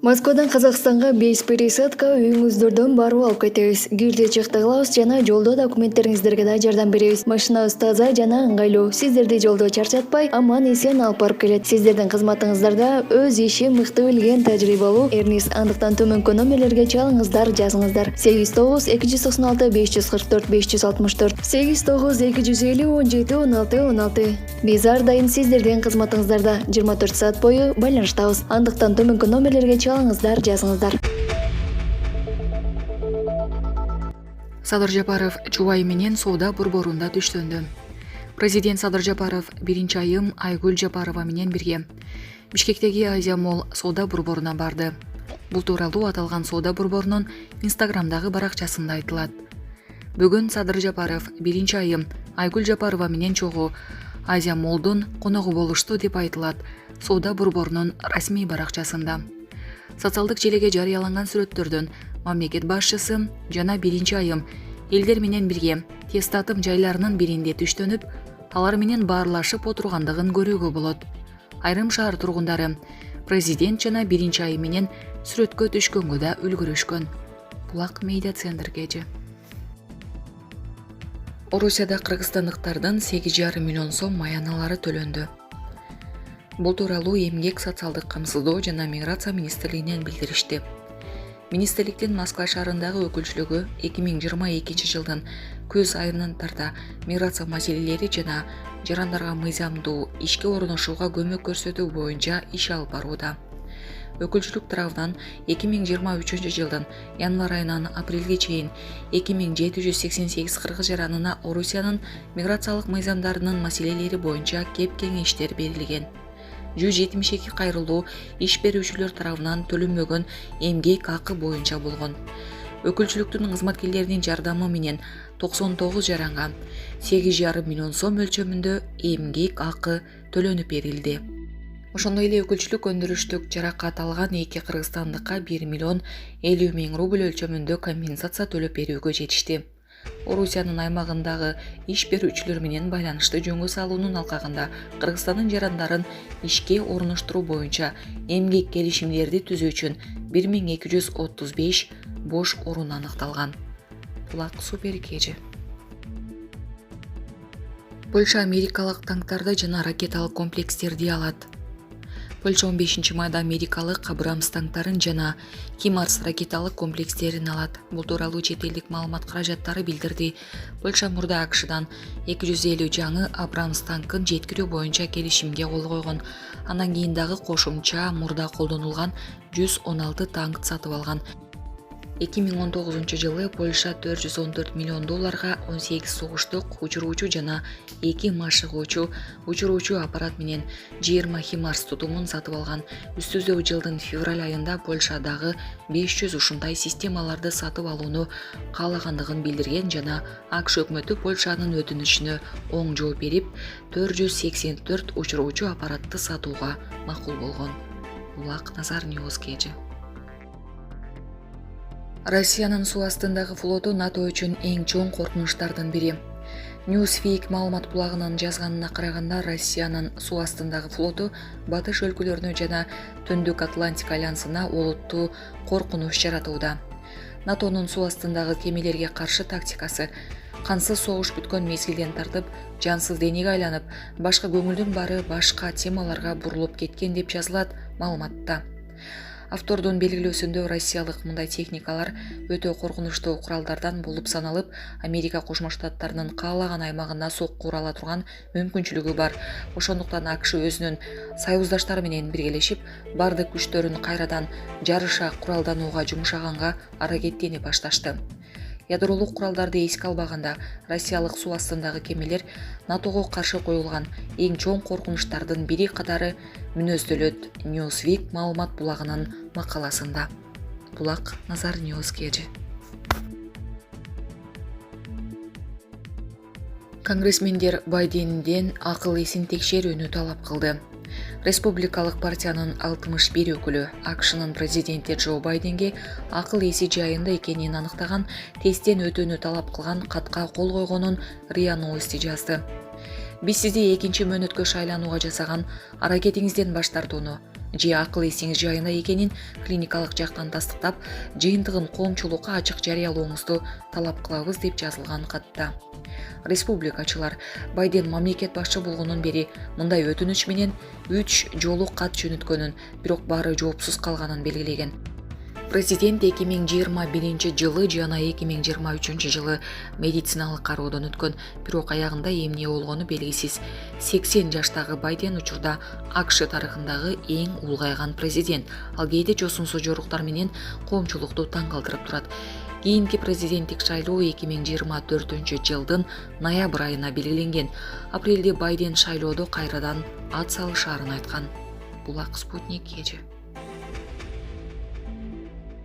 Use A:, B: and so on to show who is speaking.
A: Москвадан Казакстанга 5 пересадка үйүңүздөрдөн барып алып кетебиз. Кирди чыкты кылабыз жана жолдо документтериңиздерге да жардам беребиз. Машинабыз таза жана ыңгайлуу. Сиздерди жолдо чарчатпай, аман эсен алып барып келет. Сиздердин кызматыңыздарда өз ишин мыкты билген тажрыйбалуу Эрнис. Андыктан төмөнкү номерлерге чалыңыздар, жазыңыздар. 89 296 544 564 89 250 17 16 16. Биз ар дайым сиздердин кызматыңыздарда 24 саат бою байланыштабыз. Андыктан төмөнкү номерлерге чалыңыздар, жазыңыздар.
B: Садыр Жапаров Чубай менен соода борборунда түштөндү. Президент Садыр Жапаров 1-айым Айгүл Жапарова менен бирге Бишкектеги Азия Молл соода борборуна барды. Бул тууралуу аталган соода борборунун Инстаграмдагы баракчасында айтылат. Бүгүн Садыр Жапаров 1-айым Айгүл Жапарова менен чогуу Азия Моллдун коногу болушту деп айтылат соода борборунун расмий баракчасында. Социалдык желеге жарыяланган сүрөттөрдөн мамлекет башчысы жана 1-айым элдер менен бирге Тестатым жайларынын биринде түштөнүп, алар менен баарлашып отургандыгын көрүүгө болот. Айрым шаар тургундары президент жана 1-айым менен сүрөткө түшкөнгө да үлгүрүшкөн. Булак медиа центрге. Орусияда кыргызстандыктардын 8,5 миллион сом маяналары төлөндү. Бул тууралуу Эмгек, социалдык камсыздоо жана миграция министрлигинен билдиришти. Министрликтин Москва шаарындагы өкүлчүлүгү 2022 жылдын көз айынан тарта миграция маселелери жана жарандарга мыйзамдуу ишке орношууга көмөк көрсөтүү боюнча иш алып барууда. Өкүлчүлүк тарабынан 2023 жылдын январь айынан апрелге чейин 2788 кыргыз жаранына Орусиянын миграциялык мыйзамдарынын маселелери боюнча кеп кеңештер берилген. 172 кайрылуу иш берүүчүлөр тарабынан төлөнбөгөн эмгек акы боюнча болгон. Өкүлчүлүктүн кызматкерлеринин жардамы менен 99 жаранга 8,5 миллион сом өлчөмүндө эмгек акы төлөнүп берилди. Ошондой эле өкүлчүлүк өндүрүштүк жаракат алган 2 кыргызстандыкка 1 миллион 50 миң рубль өлчөмүндө компенсация төлөп берүүгө жетишти. Орусиянын аймагындагы иш берүүчүлөр менен байланышты жөнгө салуунун алкагында Кыргызстандын жарандарын ишке орноштуруу боюнча эмгек келишимдерди түзүү үчүн 1235 бош орун аныкталган. Булак суперкежи. Польша америкалык танктарды жана ракеталык комплекстерди алат. Польша 15 майда америкалык Абрамс танктарын жана Химарс ракеталык комплекстерин алат. Бул тууралуу чет элдик маалымат каражаттары билдирди. Польша мурда АКШдан 250 жаңы Абрамс танкын жеткирүү боюнча келишимге кол койгон. Андан кийин дагы кошумча мурда колдонулган 116 танк сатып алган. 2019 жылы Польша $414 миллион 18 согуштук учуруучу жана 2 машыгуучу учуруучу аппарат менен 20 Химарс тутумун сатып алган. Үстүзүү жылдын февраль айында Польша дагы 500 ушундай системаларды сатып алууну каалагандыгын билдирген жана АКШ өкмөтү Польшанын өтүнүшүнө оң жооп берип, 484 учуруучу аппаратты сатууга макул болгон. Булак Назар Ньюс кежи. Россиянын суу астындагы флоту НАТО үчүн эң чоң коркунучтардын бири. Newsweek маалымат булагынын жазганына караганда, Россиянын суу астындагы флоту батыш өлкөлөрүнө жана Түндүк Атлантика альянсына олуттуу коркунуч жаратууда. НАТОнун суу астындагы кемелерге каршы тактикасы кансыз согуш бүткөн мезгилден тартып, жансыз денеге айланып, башка көңүлдүн баары башка темаларга бурулуп кеткен деп жазылат маалыматта. Автордун белгилөөсүндө россиялык мындай техникалар өтө коркунучтуу куралдардан болуп саналып, Америка Кошмо Штаттарынын каалаган аймагына сокку ура ала турган мүмкүнчүлүгү бар. Ошондуктан АКШ өзүнүн союздаштары менен биргелешип, бардык күчтөрүн кайрадан жарыша куралданууга жумшаганга аракеттенип башташты. Ядролук куралдарды эске албаганда, россиялык суу астындагы кемелер НАТОго каршы коюлган эң чоң коркунучтардын бири катары мүнөздөлөт. Newsweek маалымат булагынын макаласында. Булак Назар Ньюс кежи. Конгрессмендер Байденден акыл эсин текшерүүнү талап кылды. Республикалык партиянын 61 өкүлү АКШнын президенти Джо Байденге акыл эси жайында экенин аныктаган тесттен өтүүнү талап кылган катка кол койгонун РИА Новости жазды. Биз сизди экинчи мөөнөткө шайланууга жасаган аракетиңизден баш тартууну же акыл эсиңиз жайына экенин клиникалык жактан тастыктап, жыйынтыгын коомчулукка ачык жарыялооңузду талап кылабыз деп жазылган катта. Республикачылар Байден мамлекет башчы болгондон бери мындай өтүнүч менен 3 жолу кат жөнөткөнүн, бирок баары жоопсуз калганын белгилеген. Президент 2021 жылы жана 2023 жылы медициналык кароодон өткөн, бирок аягында эмне болгону белгисиз. 80 жаштагы Байден учурда АКШ тарыхындагы эң улгайган президент, ал кээде жосунсуз жоруктар менен коомчулукту таң калтырып турат. Кийинки президенттик шайлоо 2024 жылдын ноябрь айына белгиленген. Апрелде Байден шайлоодо кайрадан ат салышаарын айткан. Булак Спутник кечи.